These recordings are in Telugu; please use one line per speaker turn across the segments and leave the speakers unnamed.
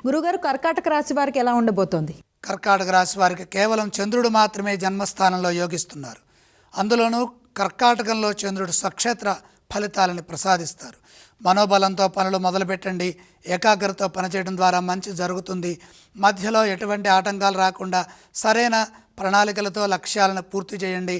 గురుగారు, కర్కాటక రాశి వారికి ఎలా ఉండబోతోంది?
కర్కాటక రాశి వారికి కేవలం చంద్రుడు మాత్రమే జన్మస్థానంలో యోగిస్తున్నారు. అందులోనూ కర్కాటకంలో చంద్రుడు స్వక్షేత్ర ఫలితాలను ప్రసాదిస్తారు. మనోబలంతో పనులు మొదలుపెట్టండి. ఏకాగ్రతతో పనిచేయడం ద్వారా మంచి జరుగుతుంది. మధ్యలో ఎటువంటి ఆటంకాలు రాకుండా సరైన ప్రణాళికలతో లక్ష్యాలను పూర్తి చేయండి.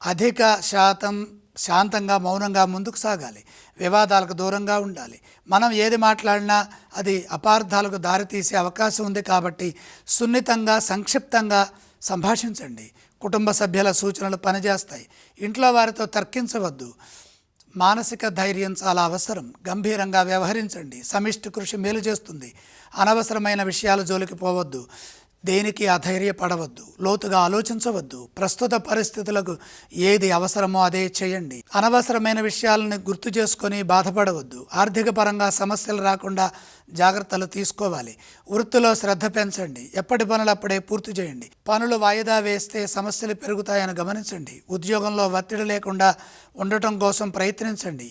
అధిక శాతం శాంతంగా మౌనంగా ముందుకు సాగాలి. వివాదాలకు దూరంగా ఉండాలి. మనం ఏది మాట్లాడినా అది అపార్థాలకు దారితీసే అవకాశం ఉంది కాబట్టి సున్నితంగా సంక్షిప్తంగా సంభాషించండి. కుటుంబ సభ్యుల సూచనలు పనిచేస్తాయి. ఇంట్లో వారితో తర్కించవద్దు. మానసిక ధైర్యం చాలా అవసరం. గంభీరంగా వ్యవహరించండి. సమిష్టి కృషి మేలు చేస్తుంది. అనవసరమైన విషయాల జోలికి పోవద్దు. దేనికి అధైర్యపడవద్దు. లోతుగా ఆలోచించవద్దు. ప్రస్తుత పరిస్థితులకు ఏది అవసరమో అదే చేయండి. అనవసరమైన విషయాలను గుర్తు చేసుకొని బాధపడవద్దు. ఆర్థిక పరంగా సమస్యలు రాకుండా జాగ్రత్తలు తీసుకోవాలి. వృత్తిలో శ్రద్ధ పెంచండి. ఎప్పటి పనులు అప్పుడే పూర్తి చేయండి. పనులు వాయిదా వేస్తే సమస్యలు పెరుగుతాయని గమనించండి. ఉద్యోగంలో ఒత్తిడి లేకుండా ఉండటం కోసం ప్రయత్నించండి.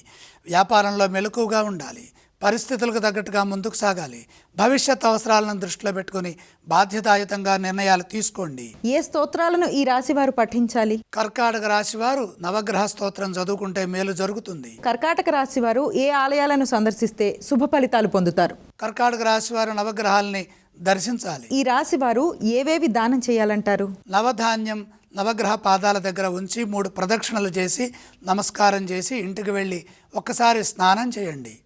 వ్యాపారంలో మెలకువగా ఉండాలి. పరిస్థితులకు తగ్గట్టుగా ముందుకు సాగాలి. భవిష్యత్ అవసరాలను దృష్టిలో పెట్టుకుని బాధ్యతాయుతంగా నిర్ణయాలు తీసుకోండి.
ఏ స్తోత్రాలను ఈ రాశి వారు పఠించాలి?
కర్కాటక రాశి వారు నవగ్రహ స్తోత్రం చదువుకుంటే మేలు జరుగుతుంది.
కర్కాటక రాశి వారు ఏ ఆలయాలను సందర్శిస్తే శుభ ఫలితాలు పొందుతారు?
కర్కాటక రాశి వారు నవగ్రహాలని దర్శించాలి.
ఈ రాశి వారు ఏవేవి దానం చేయాలంటారు?
నవధాన్యం నవగ్రహ పాదాల దగ్గర ఉంచి 3 ప్రదక్షిణలు చేసి నమస్కారం చేసి ఇంటికి వెళ్ళి ఒక్కసారి స్నానం చేయండి.